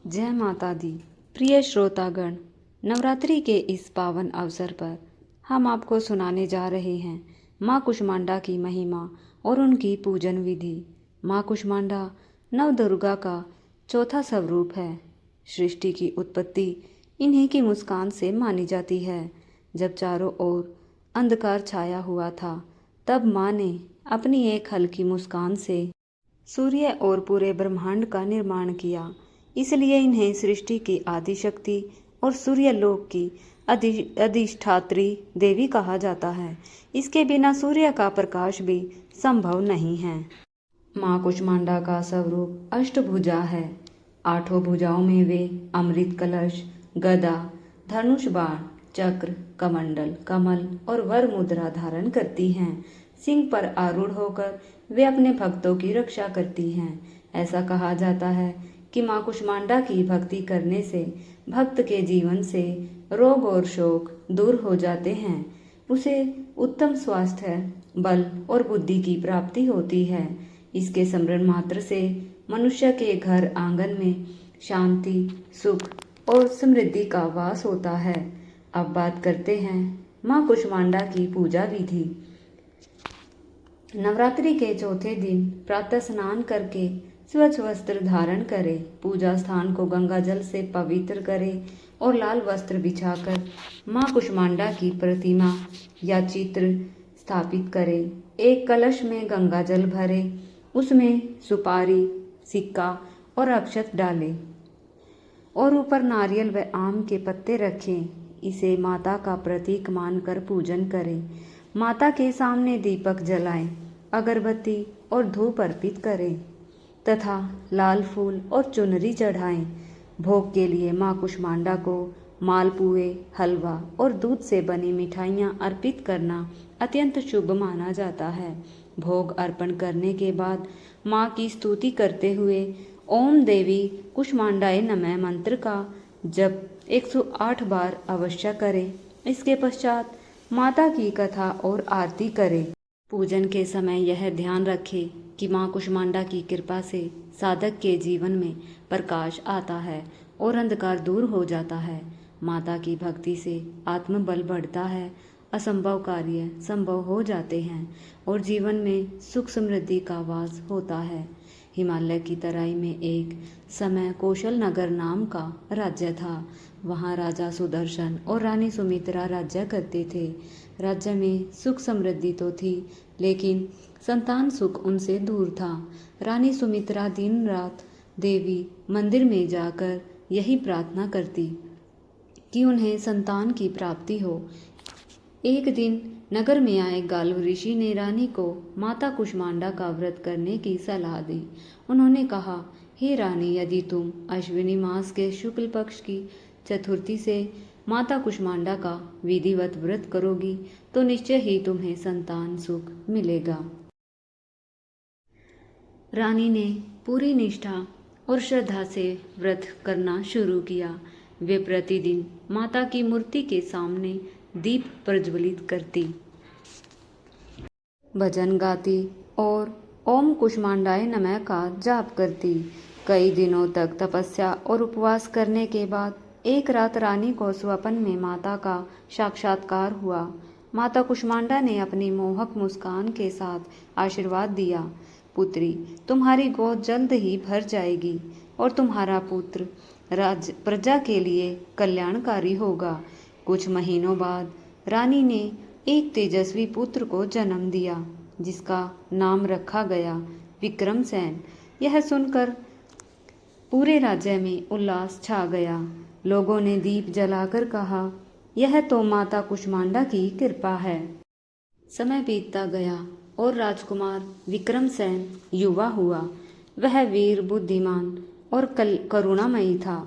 जय माता दी। प्रिय श्रोतागण, नवरात्रि के इस पावन अवसर पर हम आपको सुनाने जा रहे हैं माँ कुष्मांडा की महिमा और उनकी पूजन विधि। माँ कुष्मांडा नवदुर्गा का चौथा स्वरूप है। सृष्टि की उत्पत्ति इन्हीं की मुस्कान से मानी जाती है। जब चारों ओर अंधकार छाया हुआ था, तब माँ ने अपनी एक हल्की मुस्कान से सूर्य और पूरे ब्रह्मांड का निर्माण किया। इसलिए इन्हें सृष्टि की आदि शक्ति और सूर्यलोक की अधिष्ठात्री देवी कहा जाता है। इसके बिना सूर्य का प्रकाश भी संभव नहीं है। माँ कुष्मांडा का स्वरूप अष्टभुजा है। आठों भुजाओं में वे अमृत कलश, गदा, धनुष बाण, चक्र, कमंडल, कमल और वर मुद्रा धारण करती हैं। सिंह पर आरूढ़ होकर वे अपने भक्तों की रक्षा करती हैं। ऐसा कहा जाता है कि माँ कुष्मांडा की भक्ति करने से भक्त के जीवन से रोग और शोक दूर हो जाते हैं। उसे उत्तम स्वास्थ्य, बल और बुद्धि की प्राप्ति होती है। इसके स्मरण मात्र से मनुष्य के घर आंगन में शांति, सुख और समृद्धि का वास होता है। अब बात करते हैं माँ कुष्मांडा की पूजा विधि। नवरात्रि के चौथे दिन प्रातः स्नान करके स्वच्छ वस्त्र धारण करें। पूजा स्थान को गंगा जल से पवित्र करें और लाल वस्त्र बिछाकर माँ कुष्मांडा की प्रतिमा या चित्र स्थापित करें। एक कलश में गंगा जल भरें, उसमें सुपारी, सिक्का और अक्षत डालें और ऊपर नारियल व आम के पत्ते रखें। इसे माता का प्रतीक मानकर पूजन करें। माता के सामने दीपक जलाएं, अगरबत्ती और धूप अर्पित करें तथा लाल फूल और चुनरी चढ़ाएं। भोग के लिए माँ कुष्मांडा को मालपुए, हलवा और दूध से बनी मिठाइयाँ अर्पित करना अत्यंत शुभ माना जाता है। भोग अर्पण करने के बाद माँ की स्तुति करते हुए ओम देवी कुष्मांडाय नमः मंत्र का जप 108 बार अवश्य करें। इसके पश्चात माता की कथा और आरती करें। पूजन के समय यह ध्यान रखें कि माँ कुष्मांडा की कृपा से साधक के जीवन में प्रकाश आता है और अंधकार दूर हो जाता है। माता की भक्ति से आत्मबल बढ़ता है, असंभव कार्य संभव हो जाते हैं और जीवन में सुख समृद्धि का वास होता है। हिमालय की तराई में एक समय कौशल नगर नाम का राज्य था। वहाँ राजा सुदर्शन और रानी सुमित्रा राज्य करते थे। राज्य में सुख समृद्धि तो थी, लेकिन संतान सुख उनसे दूर था। रानी सुमित्रा दिन रात देवी मंदिर में जाकर यही प्रार्थना करती कि उन्हें संतान की प्राप्ति हो। एक दिन नगर में आए गाल्व ऋषि ने रानी को माता कुष्मांडा का व्रत करने की सलाह दी। उन्होंने कहा, हे रानी, यदि तुम अश्विनी मास के शुक्ल पक्ष की चतुर्थी से माता कुष्मांडा का विधिवत व्रत करोगी तो निश्चय ही तुम्हें संतान सुख मिलेगा। रानी ने पूरी निष्ठा और श्रद्धा से व्रत करना शुरू किया। वे प्रतिदिन माता की मूर्ति के सामने दीप प्रज्वलित करती, भजन गाती और ओम कुष्मांडाय नमः का जाप करती। कई दिनों तक तपस्या और उपवास करने के बाद एक रात रानी को स्वप्न में माता का साक्षात्कार हुआ। माता कुष्मांडा ने अपनी मोहक मुस्कान के साथ आशीर्वाद दिया, पुत्री, तुम्हारी गोद जल्द ही भर जाएगी और तुम्हारा पुत्र प्रजा के लिए कल्याणकारी होगा। कुछ महीनों बाद रानी ने एक तेजस्वी पुत्र को जन्म दिया, जिसका नाम रखा गया विक्रमसेन। यह सुनकर पूरे राज्य में उल्लास छा गया। लोगों ने दीप जलाकर कहा, यह तो माता कुष्मांडा की कृपा है। समय बीतता गया और राजकुमार विक्रमसेन युवा हुआ। वह वीर, बुद्धिमान और करुणामयी था।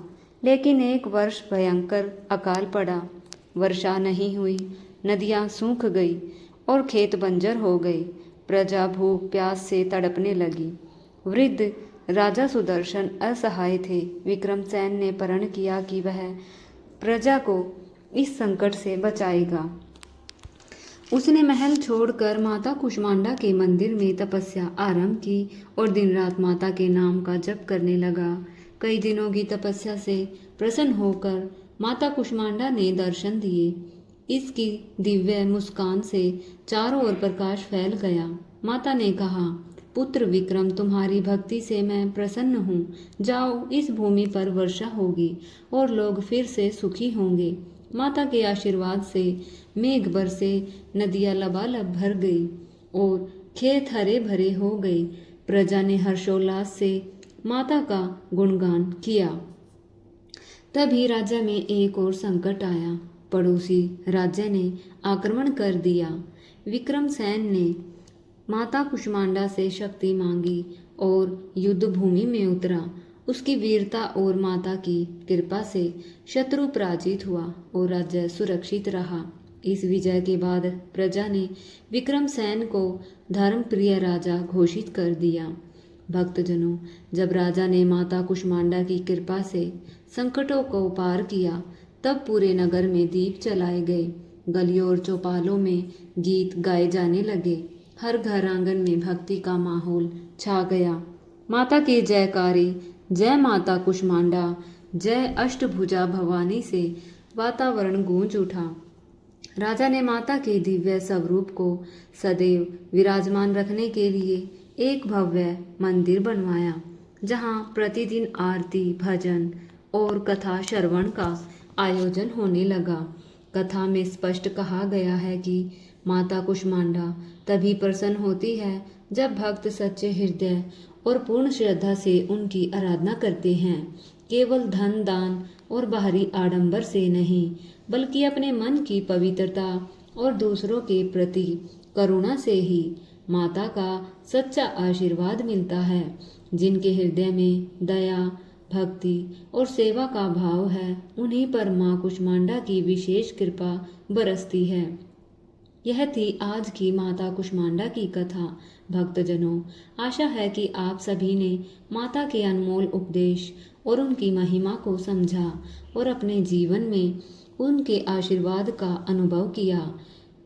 लेकिन एक वर्ष भयंकर अकाल पड़ा। वर्षा नहीं हुई, नदियाँ सूख गई और खेत बंजर हो गए। प्रजा भूख प्यास से तड़पने लगी। वृद्ध राजा सुदर्शन असहाय थे। विक्रमसेन ने प्रण किया कि वह प्रजा को इस संकट से बचाएगा। उसने महल छोड़कर माता कुष्मांडा के मंदिर में तपस्या आरंभ की और दिन रात माता के नाम का जप करने लगा। कई दिनों की तपस्या से प्रसन्न होकर माता कुष्मांडा ने दर्शन दिए। इसकी दिव्य मुस्कान से चारों ओर प्रकाश फैल गया। माता ने कहा, पुत्र विक्रम, तुम्हारी भक्ति से मैं प्रसन्न हूँ। जाओ, इस भूमि पर वर्षा होगी और लोग फिर से सुखी होंगे। माता के आशीर्वाद से मेघ बरसे, नदियाँ लबालब भर गई और खेत हरे भरे हो गए। प्रजा ने हर्षोल्लास से माता का गुणगान किया। तभी राज्य में एक और संकट आया। पड़ोसी राज्य ने आक्रमण कर दिया। विक्रमसेन ने माता कुष्मांडा से शक्ति मांगी और युद्ध भूमि में उतरा। उसकी वीरता और माता की कृपा से शत्रु पराजित हुआ और राज्य सुरक्षित रहा। इस विजय के बाद प्रजा ने विक्रमसेन को धर्मप्रिय राजा घोषित कर दिया। भक्तजनों, जब राजा ने माता कुष्मांडा की कृपा से संकटों को पार किया, तब पूरे नगर में दीप जलाए गए। गलियों और चौपालों में गीत गाए जाने लगे। हर घर आंगन में भक्ति का माहौल छा गया। माता के जयकारे, जय माता कुष्मांडा, जय अष्टभुजा भवानी से वातावरण गूंज उठा। राजा ने माता के दिव्य स्वरूप को सदैव विराजमान रखने के लिए एक भव्य मंदिर बनवाया, जहां प्रतिदिन आरती, भजन और कथा श्रवण का आयोजन होने लगा। कथा में स्पष्ट कहा गया है कि माता कुष्मांडा तभी प्रसन्न होती है जब भक्त सच्चे हृदय और पूर्ण श्रद्धा से उनकी आराधना करते हैं। केवल धन, दान और बाहरी आडंबर से नहीं, बल्कि अपने मन की पवित्रता और दूसरों के प्रति करुणा से ही माता का सच्चा आशीर्वाद मिलता है। जिनके हृदय में दया, भक्ति और सेवा का भाव है, उन्हीं पर माँ कुष्मांडा की विशेष कृपा बरसती है। यह थी आज की माता कुष्मांडा की कथा। भक्तजनों, आशा है कि आप सभी ने माता के अनमोल उपदेश और उनकी महिमा को समझा और अपने जीवन में उनके आशीर्वाद का अनुभव किया।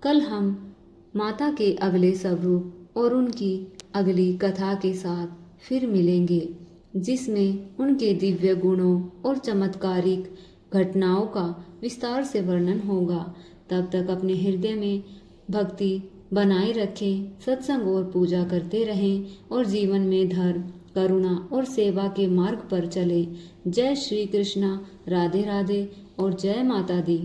कल हम माता के अगले स्वरूप और उनकी अगली कथा के साथ फिर मिलेंगे, जिसमें उनके दिव्य गुणों और चमत्कारिक घटनाओं का विस्तार से वर्णन होगा। तब तक अपने हृदय में भक्ति बनाए रखें, सत्संग और पूजा करते रहें और जीवन में धर्म, करुणा और सेवा के मार्ग पर चलें। जय श्री कृष्णा, राधे राधे और जय माता दी।